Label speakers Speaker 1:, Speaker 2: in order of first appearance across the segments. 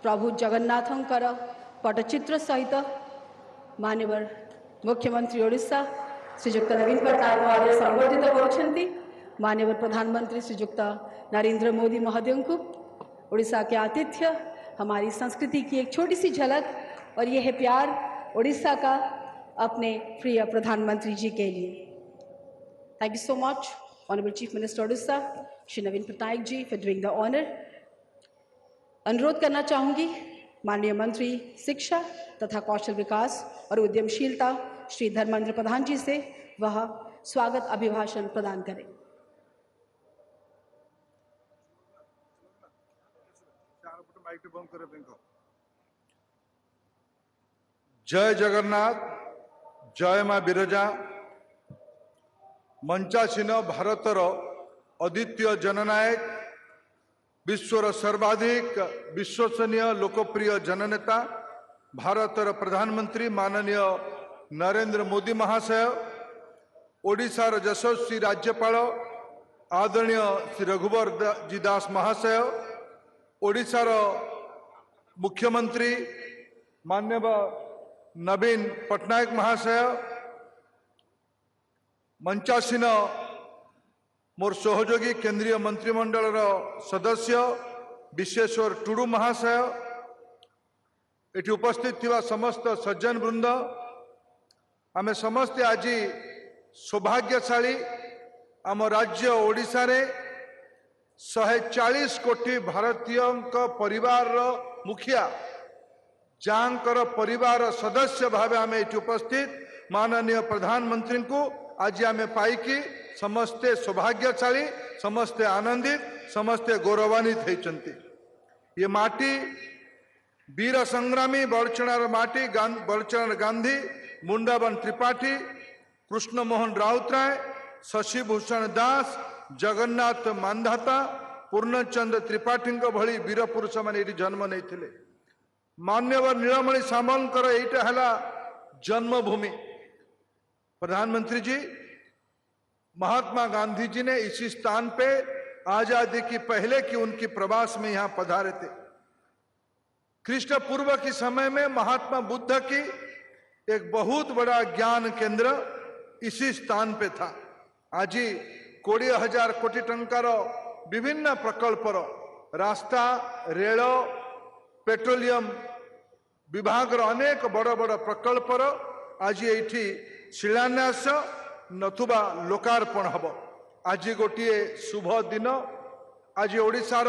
Speaker 1: प्रभु जगन्नाथंकर पटचित्र सहित माननीय मुख्यमंत्री ओडिशा श्रीजुक्त नवीन पट्टनायक महोदय संबर्धित करुछंती। माननीय प्रधानमंत्री श्रीजुक्त नरेंद्र मोदी महोदय को ओडिशा के आतिथ्य, हमारी संस्कृति की एक छोटी सी झलक और यह है प्यार ओडिशा का अपने प्रिय प्रधानमंत्री जी के लिए। Thank you so much honourable chief minister Odisha Shri Naveen Patnaik ji for doing the honour. अनुरोध करना चाहूँगी माननीय मंत्री शिक्षा तथा कौशल विकास और उद्यमशीलता श्री धर्मेंद्र प्रधान जी से वह स्वागत अभिभाषण प्रदान करें।
Speaker 2: जय जगन्नाथ, जय मां बिरजा। मंचासीन भारतर अद्वितीय जननायक, विश्वर सर्वाधिक विश्वसनीय लोकप्रिय जननेता भारतर प्रधानमंत्री माननीय नरेंद्र मोदी महाशय, ओडिशार यशस्वी राज्यपाल आदरणीय श्री रघुवर जी दास महाशय, ओडिशार मुख्यमंत्री माननीय नवीन पट्टनायक महाशय, मंचासीन मोर सहयोगी केंद्रीय मंत्रिमंडल सदस्य विश्वेश्वर टुडू महाशय, एटी उपस्थित थिबा समस्त सज्जन वृंद, आमे समस्ते आज सौभाग्यशाली। आम राज्य ओडिशा रे 140 कोटी भारतीय परिवार मुखिया जांकर परिवार सदस्य भाव आम ये उपस्थित माननीय प्रधानमंत्री को आज आम पाई समस्ते सौभाग्यशाली, समस्ते आनंदित, समस्ते गौरवान्वित होती। ये माटी वीर संग्रामी बड़चणार माटी, बड़चणार गांधी, मुंडावन त्रिपाठी, कृष्ण मोहन राउतराय, शशिभूषण दास, जगन्नाथ मानधाता, पूर्णचंद त्रिपाठी भली वीर पुरुष मैंने जन्म नहीं। मान्यवर नीलमणि सामलकर एटा है जन्मभूमि। प्रधानमंत्री जी, महात्मा गांधी जी ने इसी स्थान पे आजादी की पहले की उनकी प्रवास में यहां पधारे थे। ख्रीष्ट पूर्व के समय में महात्मा बुद्ध की एक बहुत बड़ा ज्ञान केंद्र इसी स्थान पे था। आज 20,000 कोटी टंकार विभिन्न प्रकल्पर रास्ता, रेल, पेट्रोलियम विभाग अनेक बड़ बड़ प्रकल्पर आज ये शिलान्यास नथुबा लोकार्पण हम। आज गोटे शुभ दिन। आज ओडिशार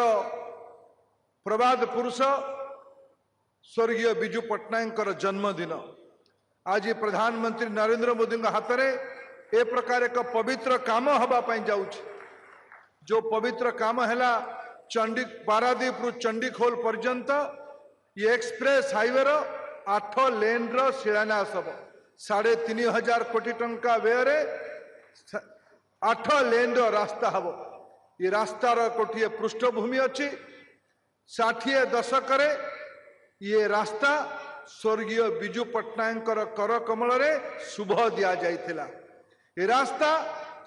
Speaker 2: प्रबाद पुरुष स्वर्गीय विजु पट्टनायक जन्मदिन। आज प्रधानमंत्री नरेंद्र मोदी हाथ में ए प्रकार एक पवित्र काम हवापाई जाउछि। जो पवित्र काम है चंडी पारादीप रु चंडीखोल पर्यंत ये एक्सप्रेस हाईवे 8 लेन शिलान्यास हम। 3,500 कोटी टंका व्यय 8 लेन रास्ता हम। ये रास्तार गोटे पृष्ठभूमि अच्छी। 60 दशक ये रास्ता स्वर्गीय विजु पट्टनायक कर कमल शुभ दि जाइथिला। ये रास्ता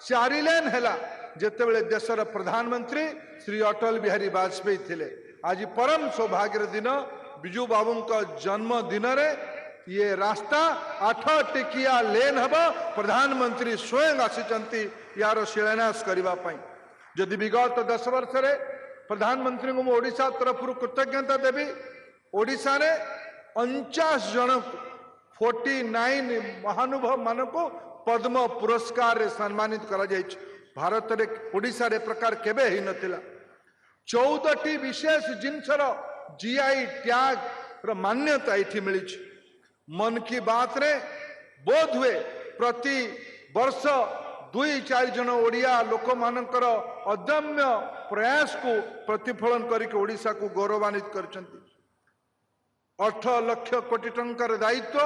Speaker 2: 4 लेन है जितेबले देशर प्रधानमंत्री श्री अटल बिहारी वाजपेयी थिले। आज परम सौभाग्य दिन विजु बाबू का जन्मदिन ये रास्ता 8 टिकिया लेन हम। प्रधानमंत्री स्वयं आसी यार शिलान्यास करने। जदि विगत 10 वर्ष प्रधानमंत्री को ओडिशा तरफ कृतज्ञता देवी। ओडिशा रे 49 जन 49 महानुभव मान को पद्म पुरस्कार रे सम्मानित करा जाय। भारत रे ओडिशा रे प्रकार केबे ही नथिला। 14टी विशेष जिनसर जीआई टैग रो मान्यता इठी मिली। मन की बात रे बोध हुए प्रति वर्ष 2-4 जन ओडिया लोक मानकर अदम्य प्रयास को प्रतिफलन करके ओडिशा को गौरवान्वित करछंती। 8 लाख कोटी टंकार दायित्व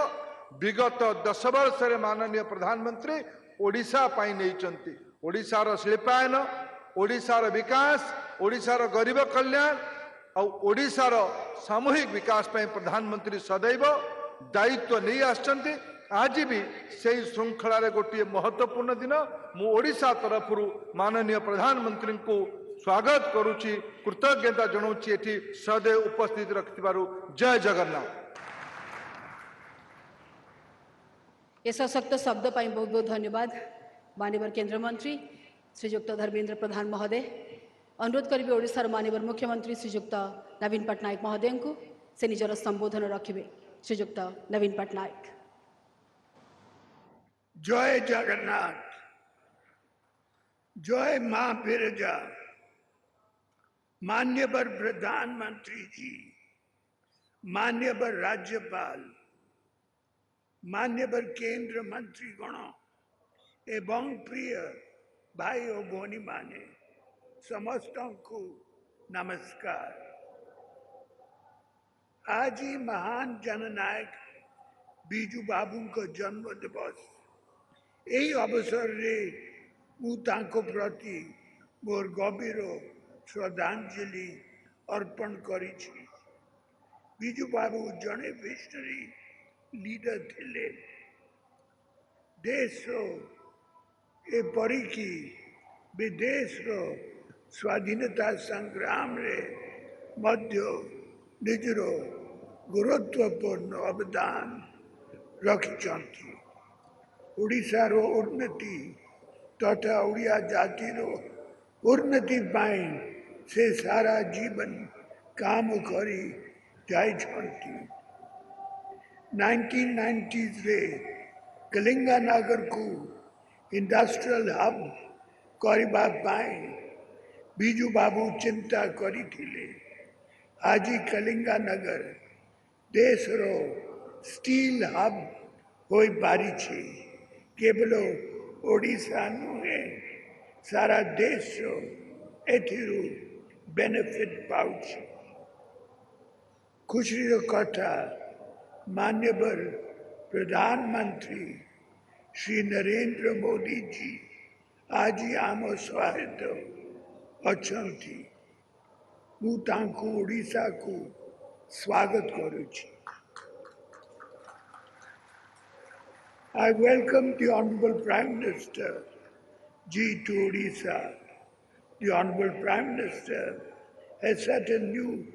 Speaker 2: विगत 10 वर्ष माननीय प्रधानमंत्री ओडिशा पाई नहीं। ओडिशार शिल्पायन, ओडिशार विकास, ओडिशार गरीब कल्याण और ओडिशार सामूहिक विकास पाई प्रधानमंत्री सदैव दायित्व नहीं आछंती। आज भी से श्रृंखलार गोटे महत्वपूर्ण दिन। मु ओडिशा तरफ माननीय प्रधानमंत्री को स्वागत करुच्ची कृतज्ञता जनाऊँगी एठी सदैव उपस्थित रखिथिबारु जय जगन्नाथ।
Speaker 1: ये सशक्त शब्द पाई बहुत बहुत धन्यवाद। माननीय केंद्र मंत्री श्रीजुक्त धर्मेंद्र प्रधान महोदय अनुरोध करी ओडिशार माननीय मुख्यमंत्री श्रीजुक्त नवीन पट्टनायक महोदय को से निजर संबोधन रखिए। श्रीजुक्त नवीन पट्टनायक।
Speaker 3: जय जगन्नाथ, जय मां बिरजा। मान्यवर प्रधानमंत्री जी, मान्यवर राज्यपाल, मान्यवर केंद्र मंत्री गण एवं प्रिय भाई और भौणी माने समस्त को नमस्कार। आज ही महान जननायक बीजू बाबू का जन्म दिवस। यही अवसर रे प्रति मोर गभीर श्रद्धांजलि अर्पण करी। बीजू बाबू जड़े विजनरी लीडर थिले। देश एपरिकी विदेश स्वाधीनता संग्राम रे मध्य निजर गुरुत्वपूर्ण अवदान रखिछंती। ओडिशार उन्नति तथा ओडिया जातिर उन्नति पाई से सारा जीवन काम करी जाइछंती। 1990s रे कलिंगनगर को इंडस्ट्रियल हब करबा पाई बीजू बाबू चिंता करी थिले। आज कलिंगनगर देश रो स्टील हब होई पारी छे। केवल ओडिशा नुहे सारा देश एथिरु बेनिफिट पाउछ। खुशी कथा मान्यवर प्रधानमंत्री श्री नरेंद्र मोदी जी आज आम सहित अच्छा। मुझे ओडिशा को स्वागत करुछि। I welcome the Honorable Prime Minister G to Odisha. The Honorable Prime Minister has set a new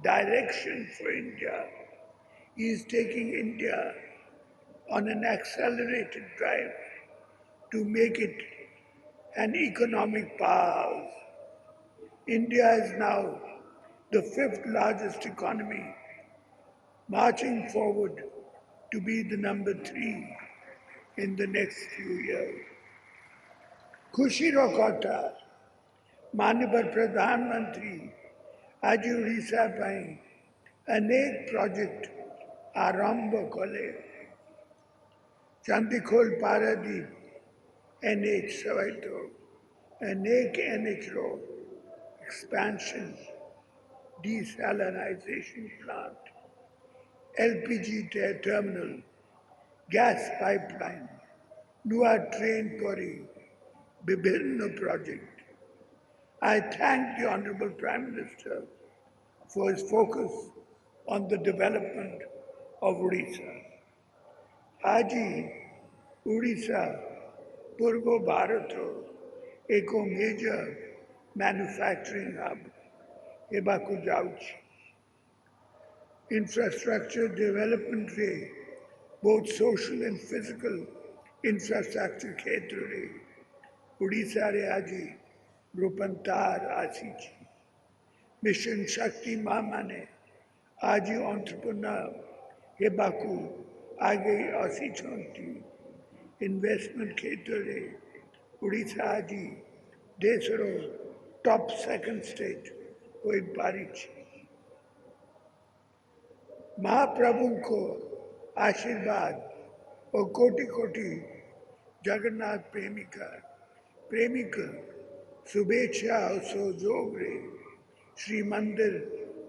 Speaker 3: direction for India. He is taking India on an accelerated drive to make it an economic powerhouse. India is now the 5th largest economy, marching forward to be the number 3 in the next few years. खुशी रो कथा माननीय प्रधानमंत्री आज ओडिशा पाई अनेक project आरंभ कले। Chandikhol Paradip NH सहित अनेक NH row expansion, desalinization plant, LPG terminal, gas pipeline, Nua train pori, Bibhinna project. I thank the Honorable Prime Minister for his focus on the development of Odisha. Aji Odisha Purvo Bharato eko major manufacturing hub ebaku jauchi. Infrastructure development re both social and physical infrastructure क्षेत्र रे ओडिशा रे आजी रूपांतर आसीची। Mission शक्ति मां माने आज entrepreneur हेबाकू आगे आसीछंती। इन्वेस्टमेंट क्षेत्र रे ओडिशा आजी देश रो टॉप 2nd स्टेट होई पारिछि। महाप्रभु को आशीर्वाद और कोटि कोटि जगन्नाथ प्रेमिक शुभेच्छा और सहयोग रे श्री मंदिर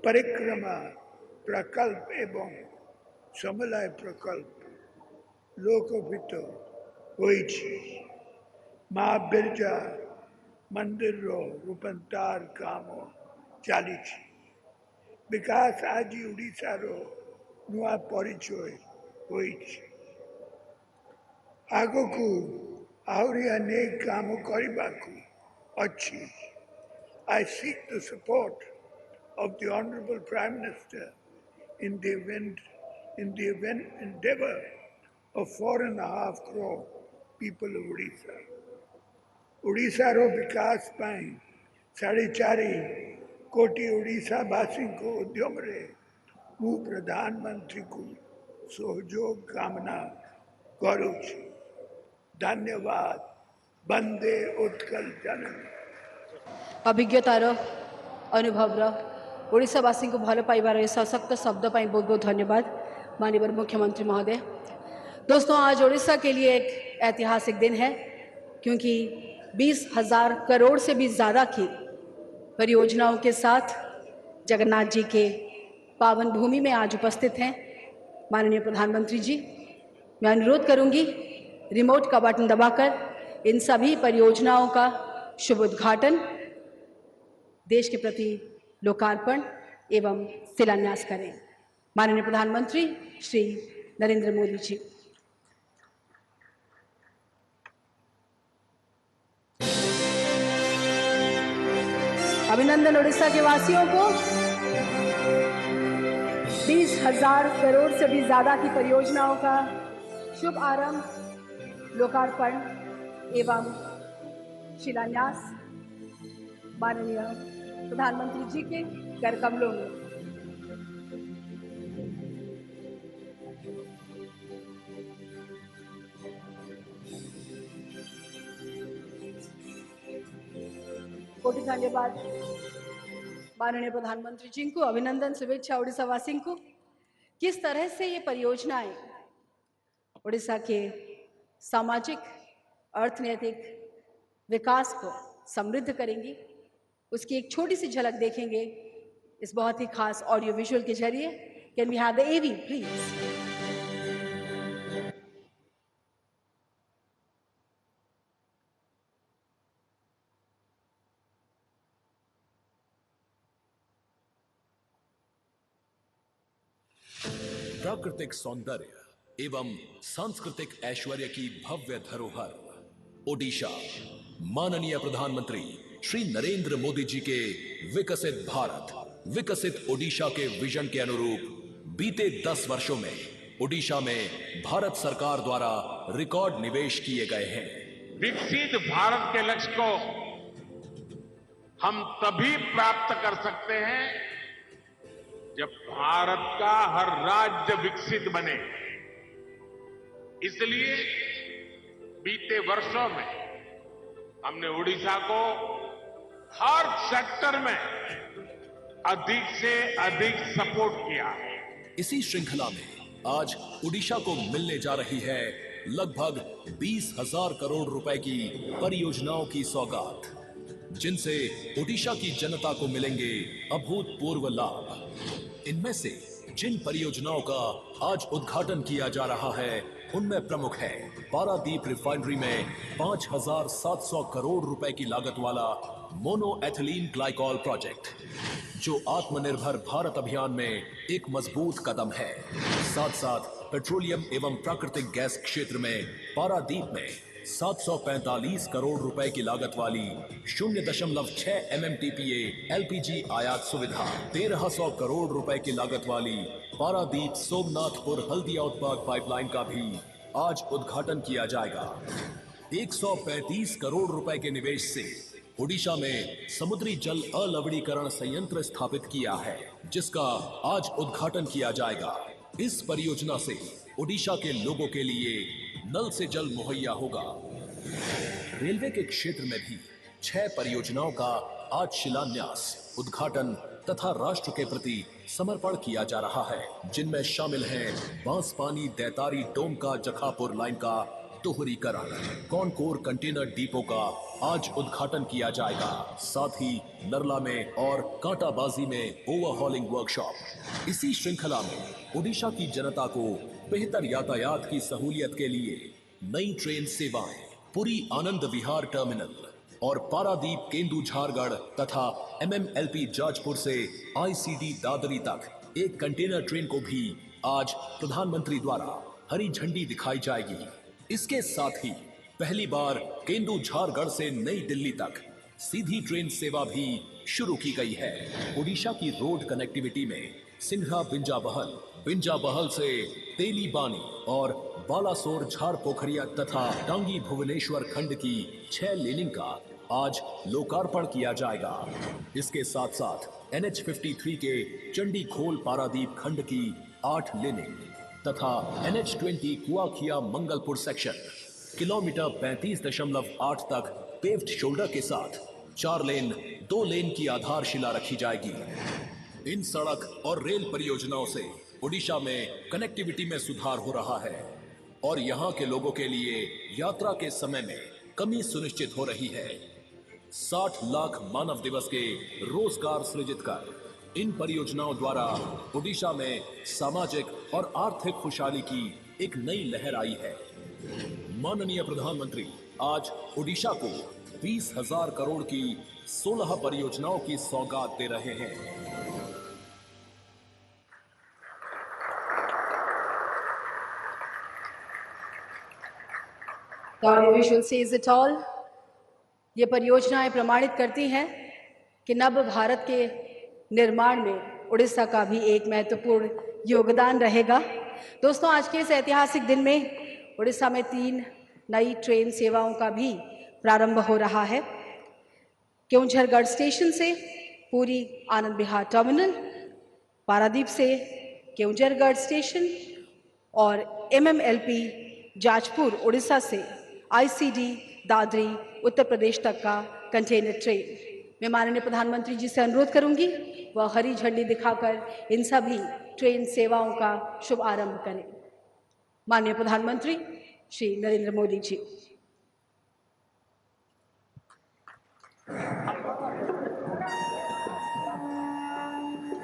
Speaker 3: परिक्रमा प्रकल्प एवं समलय प्रकल्प लोकोपित होइछि। मां बिरजा मंदिर रो रूपांतर काम चलीछि। विकास आज ओडिशा रो नुआ परिचय होइछि। आगकू आहरी अनेक काम करबाकू अछि। I seek the support of the Honorable Prime Minister in the endeavor of 4.5 crore people of Odisha. ଓଡ଼ିଶାର ବିକାଶ ପାଇଁ 4.5 କୋଟି ଓଡ଼ିଶାବାସୀଙ୍କ ଉଦ୍ୟମରେ ମୁଁ ପ୍ରଧାନମନ୍ତ୍ରୀଙ୍କୁ ସହଯୋଗ କାମନା କରୁଛି। ଧନ୍ୟବାଦ। ବନ୍ଦେ ଉତ୍କଳ ଜନନୀ।
Speaker 1: अभिज्ञतार अनुभवर ओडिशावासी को भल पाइबार सशक्त शब्द पाई बहुत बहुत धन्यवाद माननीय मुख्यमंत्री महोदय। दोस्तों, आज ओडिशा के लिए एक ऐतिहासिक दिन है क्योंकि 20,000 करोड़ से भी ज़्यादा की परियोजनाओं के साथ जगन्नाथ जी के पावन भूमि में आज उपस्थित हैं माननीय प्रधानमंत्री जी। मैं अनुरोध करूंगी रिमोट का बटन दबाकर इन सभी परियोजनाओं का शुभ उद्घाटन, देश के प्रति लोकार्पण एवं शिलान्यास करें। माननीय प्रधानमंत्री श्री नरेंद्र मोदी जी। अभिनंदन उड़ीसा के वासियों को 20,000 करोड़ से भी ज्यादा की परियोजनाओं का शुभ आरंभ, लोकार्पण एवं शिलान्यास माननीय प्रधानमंत्री जी के कर कमलों में। कोटि धन्यवाद माननीय प्रधानमंत्री जी को। अभिनंदन, शुभेच्छा उड़ीसा वासी को। किस तरह से ये परियोजनाएं उड़ीसा के सामाजिक अर्थनैतिक विकास को समृद्ध करेंगी, उसकी एक छोटी सी झलक देखेंगे इस बहुत ही खास ऑडियो विजुअल के जरिए। Can we have the AV please?
Speaker 4: प्राकृतिक सौंदर्य एवं सांस्कृतिक ऐश्वर्य की भव्य धरोहर ओडिशा माननीय प्रधानमंत्री श्री नरेंद्र मोदी जी के विकसित भारत, विकसित ओडिशा के विजन के अनुरूप बीते 10 वर्षों में ओडिशा में भारत सरकार द्वारा रिकॉर्ड निवेश किए गए हैं।
Speaker 5: विकसित भारत के लक्ष्य को हम तभी प्राप्त कर सकते हैं जब भारत का हर राज्य विकसित बने। इसलिए बीते वर्षों में हमने ओडिशा को हर सेक्टर में अधिक से अधिक सपोर्ट किया है।
Speaker 4: इसी श्रृंखला में आज ओडिशा को मिलने जा रही है लगभग 20,000 करोड़ रुपए की परियोजनाओं की सौगात, जिनसे ओडिशा की जनता को मिलेंगे अभूतपूर्व लाभ। इनमें से जिन परियोजनाओं का आज उद्घाटन किया जा रहा है उनमें प्रमुख है पारादीप रिफाइनरी में 5,700 करोड़ रुपए की लागत वाला मोनो एथिलीन ग्लाइकॉल प्रोजेक्ट, जो आत्मनिर्भर भारत अभियान में एक मजबूत कदम है। साथ साथ पेट्रोलियम एवं प्राकृतिक गैस क्षेत्र में पारादीप में 745 करोड़ रुपए की लागत वाली 0.6 MMTPA LPG आयात सुविधा, 1,300 करोड़ रुपए की लागत वाली पारादीप सोमनाथपुर हल्दिया उत्पाद पाइपलाइन का भी आज उद्घाटन किया जाएगा। 135 करोड़ रुपए के निवेश से ओडिशा में समुद्री जल अलवणीकरण संयंत्र स्थापित किया है, जिसका आज उद्घाटन किया जाएगा। इस परियोजना से ओडिशा के लोगों के लिए नल से जल मुहैया होगा। रेलवे के क्षेत्र में भी 6 परियोजनाओं का आज शिलान्यास, उद्घाटन तथा राष्ट्र के प्रति समर्पण किया जा रहा है, जिनमें शामिल हैं बांसपानी दैतारी टोमका जखापुर लाइन का दोहरीकरण, कॉनकोर कंटेनर डिपो का आज उद्घाटन किया जाएगा। साथ ही नरला में और कांटाबाजी में ओवरहॉलिंग वर्कशॉप। इसी श्रृंखला में ओडिशा की जनता को बेहतर यातायात की सहूलियत के लिए नई ट्रेन सेवाएं, पुरी आनंद विहार टर्मिनल और पारादीप केंदू झारगढ़ तथा MMLP जाजपुर से ICD दादरी तक एक कंटेनर ट्रेन को भी आज प्रधानमंत्री द्वारा हरी झंडी दिखाई जाएगी। इसके साथ ही पहली बार केंदू झारगढ़ से नई दिल्ली तक सीधी ट्रेन सेवा भी शुरू की गई है। ओडिशा की रोड कनेक्टिविटी में सिंघा बिंजा बहल से तेली बानी और बालासोर झार पोखरिया तथा टांगी भुवनेश्वर खंड की 6 लेनिंग का आज लोकार्पण किया जाएगा। इसके साथ साथ NH53 के चंडी खोल पारादीप खंड की 8 लेनिंग तथा NH20 कुआखिया मंगलपुर सेक्शन किलोमीटर 35.8 तक पेव्ड शोल्डर के साथ 4 लेन 2 लेन की आधारशिला रखी जाएगी। इन सड़क और रेल परियोजनाओं से ओडिशा में कनेक्टिविटी में सुधार हो रहा है और यहाँ के लोगों के लिए यात्रा के समय में कमी सुनिश्चित हो रही है। 60 लाख मानव दिवस के रोजगार सृजित कर इन परियोजनाओं द्वारा ओडिशा में सामाजिक और आर्थिक खुशहाली की एक नई लहर आई है। माननीय प्रधानमंत्री आज ओडिशा को 20,000 करोड़ की 16 परियोजनाओं की सौगात दे रहे हैं।
Speaker 1: The audio visual says it all. ये परियोजनाएं प्रमाणित करती हैं कि नव भारत के निर्माण में उड़ीसा का भी एक महत्वपूर्ण योगदान रहेगा। दोस्तों, आज के इस ऐतिहासिक दिन में उड़ीसा में 3 नई ट्रेन सेवाओं का भी प्रारंभ हो रहा है। केउंझरगढ़ स्टेशन से पूरी आनंद विहार टर्मिनल, पारादीप से केउंझरगढ़ स्टेशन और MMLP जाजपुर उड़ीसा से ICD दादरी उत्तर प्रदेश तक का कंटेनर ट्रेन। मैं माननीय प्रधानमंत्री जी से अनुरोध करूंगी वह हरी झंडी दिखाकर इन सभी ट्रेन सेवाओं का शुभारंभ करें। माननीय प्रधानमंत्री श्री नरेंद्र मोदी जी।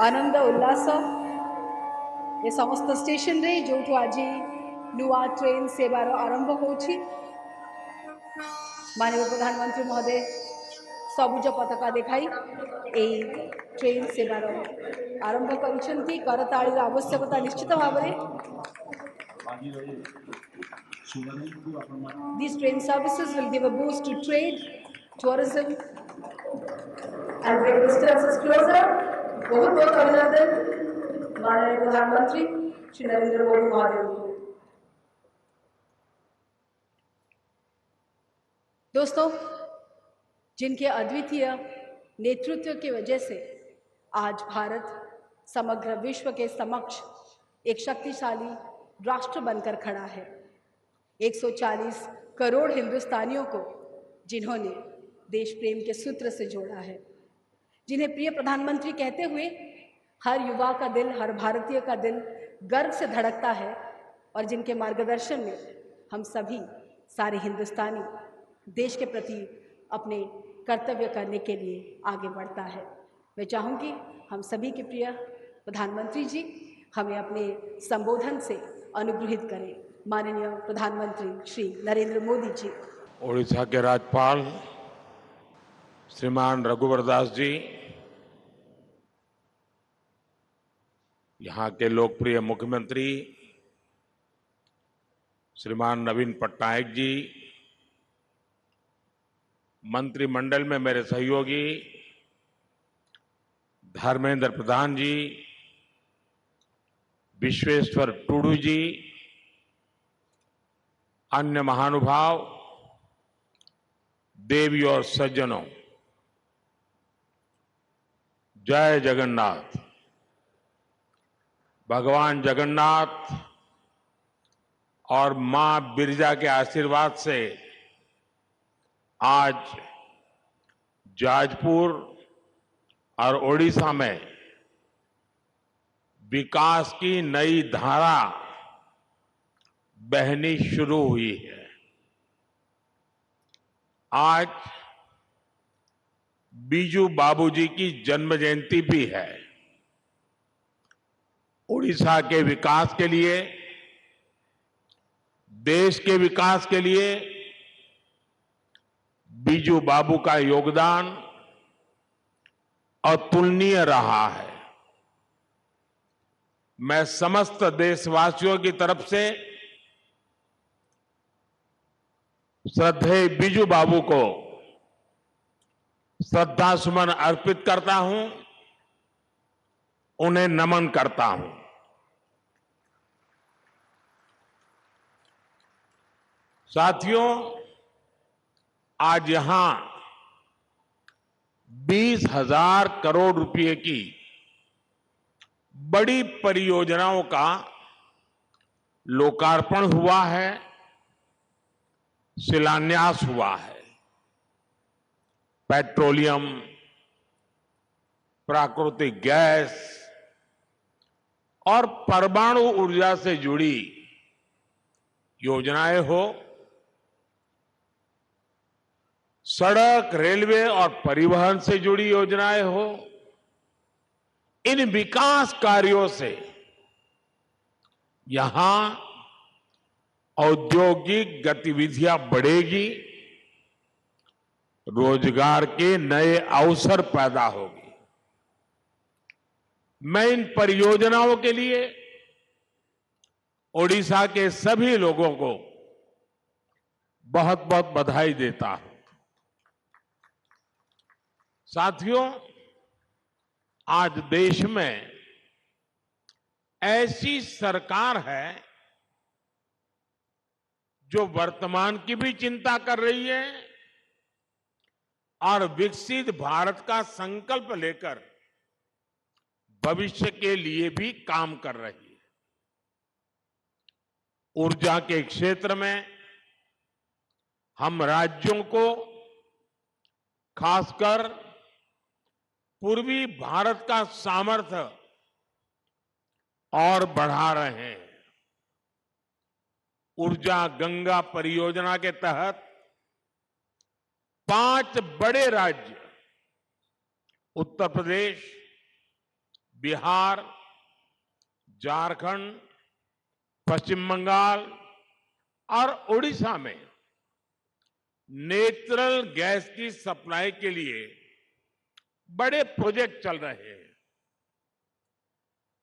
Speaker 1: आनंद उल्लास ये समस्त स्टेशन रे जो आज नुआ ट्रेन सेवार आरंभ होछि। माननीय प्रधानमंत्री महोदय सबुज पताका देखाई ए ट्रेन सेवार आरंभ करिसेंती। करताळीर आवश्यकता निश्चित भाव में। These train services will give a boost to trade, tourism and bring distances closer. बहुत बहुत अभिनंदन माननीय प्रधानमंत्री श्री नरेंद्र मोदी महोदय को। दोस्तों, जिनके अद्वितीय नेतृत्व की वजह से आज भारत समग्र विश्व के समक्ष एक शक्तिशाली राष्ट्र बनकर खड़ा है। 140 करोड़ हिंदुस्तानियों को जिन्होंने देश प्रेम के सूत्र से जोड़ा है, जिन्हें प्रिय प्रधानमंत्री कहते हुए हर युवा का दिल, हर भारतीय का दिल गर्व से धड़कता है और जिनके मार्गदर्शन में हम सभी सारे हिंदुस्तानी देश के प्रति अपने कर्तव्य करने के लिए आगे बढ़ता है। मैं चाहूँगी हम सभी के प्रिय प्रधानमंत्री जी हमें अपने संबोधन से अनुग्रहित करें। माननीय प्रधानमंत्री श्री नरेंद्र मोदी जी।
Speaker 5: ओडिशा के राज्यपाल श्रीमान रघुवर दास जी, यहाँ के लोकप्रिय मुख्यमंत्री श्रीमान नवीन पटनायक जी, मंत्रिमंडल में मेरे सहयोगी धर्मेंद्र प्रधान जी, विश्वेश्वर टूडू जी, अन्य महानुभाव, देवी और सज्जनों, जय जगन्नाथ। भगवान जगन्नाथ और मां बिरजा के आशीर्वाद से आज जाजपुर और ओडिशा में विकास की नई धारा बहनी शुरू हुई है। आज बीजू बाबूजी की जन्म जयंती भी है। ओडिशा के विकास के लिए, देश के विकास के लिए बीजू बाबू का योगदान अतुलनीय रहा है। मैं समस्त देशवासियों की तरफ से श्रद्धेय बीजू बाबू को श्रद्धा सुमन अर्पित करता हूं, उन्हें नमन करता हूं। साथियों, आज यहां 20,000 करोड़ रुपए की बड़ी परियोजनाओं का लोकार्पण हुआ है, शिलान्यास हुआ है। पेट्रोलियम, प्राकृतिक गैस और परमाणु ऊर्जा से जुड़ी योजनाएं हो, सड़क, रेलवे और परिवहन से जुड़ी योजनाएं हो, इन विकास कार्यों से यहां औद्योगिक गतिविधियां बढ़ेगी, रोजगार के नए अवसर पैदा होगी। मैं इन परियोजनाओं के लिए ओडिशा के सभी लोगों को बहुत बहुत बधाई देता हूं। साथियों, आज देश में ऐसी सरकार है जो वर्तमान की भी चिंता कर रही है और विकसित भारत का संकल्प लेकर भविष्य के लिए भी काम कर रही है। ऊर्जा के क्षेत्र में हम राज्यों को, खासकर पूर्वी भारत का सामर्थ्य और बढ़ा रहे हैं। ऊर्जा गंगा परियोजना के तहत 5 बड़े राज्य उत्तर प्रदेश, बिहार, झारखंड, पश्चिम बंगाल और ओडिशा में नेचुरल गैस की सप्लाई के लिए बड़े प्रोजेक्ट चल रहे हैं।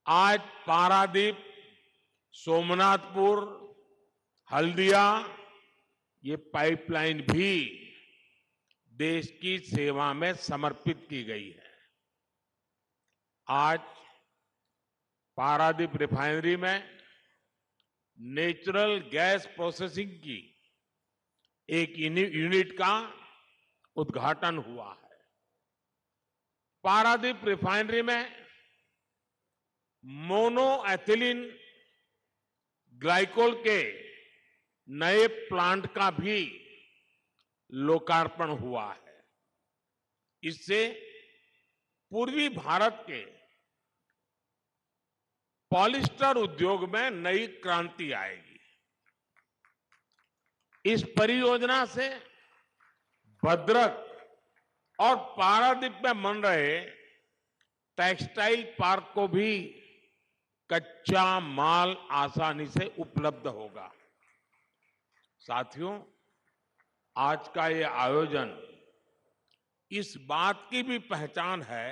Speaker 5: आज पारादीप, सोमनाथपुर, हल्दिया, ये पाइपलाइन भी देश की सेवा में समर्पित की गई है। आज पारादीप रिफाइनरी में नेचुरल गैस प्रोसेसिंग की एक यूनिट का उद्घाटन हुआ है। पारादीप रिफाइनरी में मोनो एथिलीन ग्लाइकोल के नए प्लांट का भी लोकार्पण हुआ है। इससे पूर्वी भारत के पॉलिस्टर उद्योग में नई क्रांति आएगी। इस परियोजना से भद्रक और पारादीप में बन रहे टेक्सटाइल पार्क को भी कच्चा माल आसानी से उपलब्ध होगा। साथियों, आज का ये आयोजन इस बात की भी पहचान है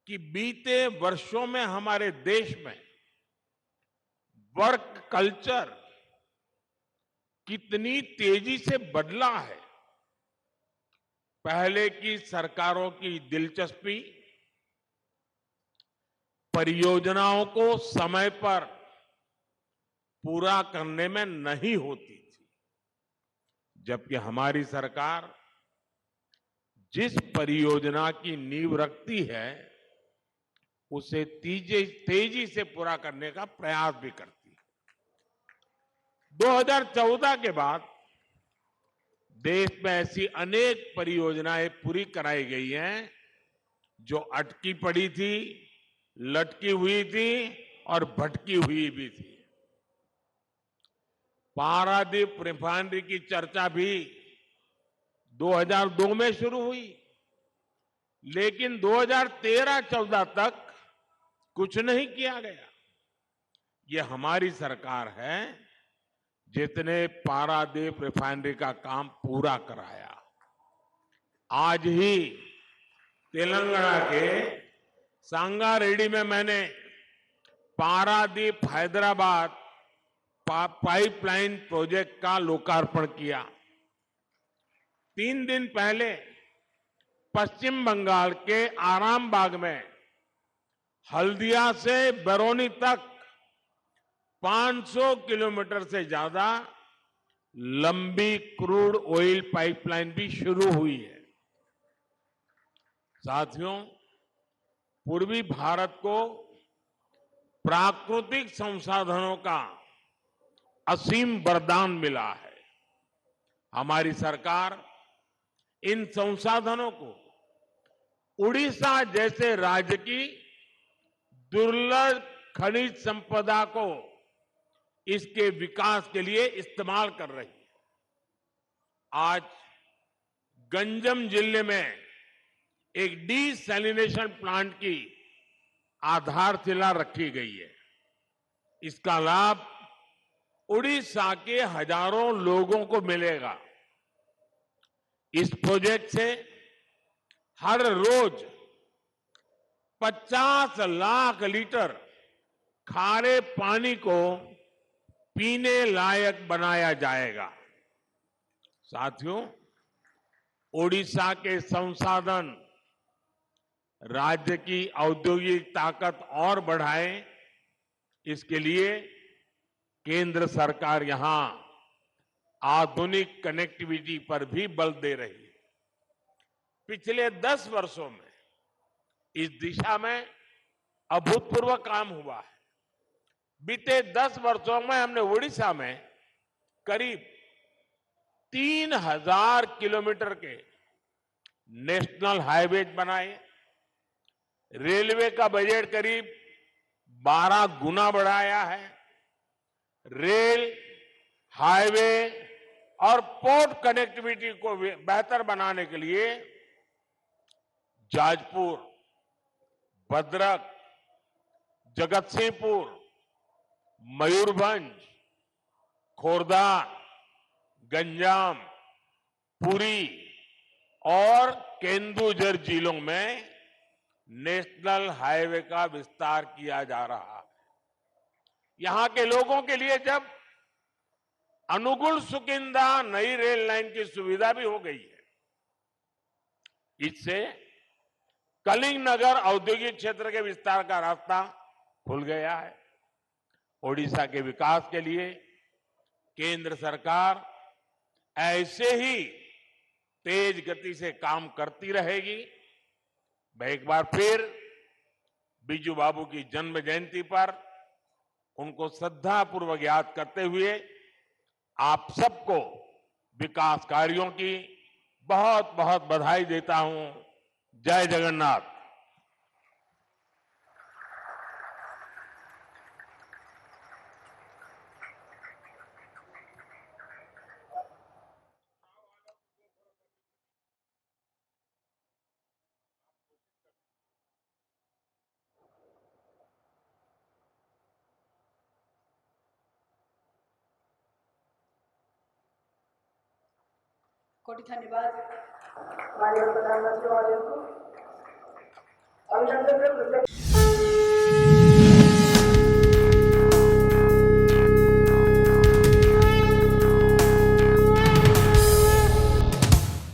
Speaker 5: कि बीते वर्षों में हमारे देश में वर्क कल्चर कितनी तेजी से बदला है। पहले की सरकारों की दिलचस्पी परियोजनाओं को समय पर पूरा करने में नहीं होती थी, जबकि हमारी सरकार जिस परियोजना की नींव रखती है उसे तेजी से पूरा करने का प्रयास भी करती है। 2014 के बाद देश में ऐसी अनेक परियोजनाएं पूरी कराई गई हैं जो अटकी पड़ी थी, लटकी हुई थी और भटकी हुई भी थी। पारादीप रिफाइनरी की चर्चा भी 2002 में शुरू हुई, लेकिन 2013-14 तक कुछ नहीं किया गया। ये हमारी सरकार है जितने पारादीप रिफाइनरी का काम पूरा कराया। आज ही तेलंगाना के सांगारेड्डी में मैंने पारादीप हैदराबाद पाइपलाइन प्रोजेक्ट का लोकार्पण किया। 3 दिन पहले पश्चिम बंगाल के आरामबाग में हल्दिया से बरौनी तक 500 किलोमीटर से ज्यादा लंबी क्रूड ऑयल पाइपलाइन भी शुरू हुई है। साथियों, पूर्वी भारत को प्राकृतिक संसाधनों का असीम वरदान मिला है। हमारी सरकार इन संसाधनों को उड़ीसा जैसे राज्य की दुर्लभ खनिज संपदा को इसके विकास के लिए इस्तेमाल कर रही है। आज गंजम जिले में एक डिसैलिनेशन प्लांट की आधारशिला रखी गई है। इसका लाभ उड़ीसा के हजारों लोगों को मिलेगा। इस प्रोजेक्ट से हर रोज 50 लाख लीटर खारे पानी को पीने लायक बनाया जाएगा। साथियों, ओडिशा के संसाधन राज्य की औद्योगिक ताकत और बढ़ाएं, इसके लिए केंद्र सरकार यहां आधुनिक कनेक्टिविटी पर भी बल दे रही है। पिछले 10 वर्षों में इस दिशा में अभूतपूर्व काम हुआ है। बीते 10 वर्षों में हमने ओडिशा में करीब 3000 किलोमीटर के नेशनल हाईवेज बनाए, रेलवे का बजट करीब 12 गुना बढ़ाया है। रेल, हाईवे और पोर्ट कनेक्टिविटी को बेहतर बनाने के लिए जाजपुर, भद्रक, जगतसिंहपुर, मयूरभंज, खोर्धा, गंजाम, पुरी और केंदुझर जिलों में नेशनल हाईवे का विस्तार किया जा रहा है। यहां के लोगों के लिए जब अनुगुल सुकिंदा नई रेल लाइन की सुविधा भी हो गई है, इससे कलिंग नगर औद्योगिक क्षेत्र के विस्तार का रास्ता खुल गया है। ओडिशा के विकास के लिए केंद्र सरकार ऐसे ही तेज गति से काम करती रहेगी। मैं एक बार फिर बीजू बाबू की जन्म जयंती पर उनको श्रद्धापूर्वक याद करते हुए आप सबको विकास कार्यों की बहुत बहुत बधाई देता हूं। जय जगन्नाथ।
Speaker 1: कोटि धन्यवाद माननीय प्रधानमंत्री महोदय को। अभिनंदन।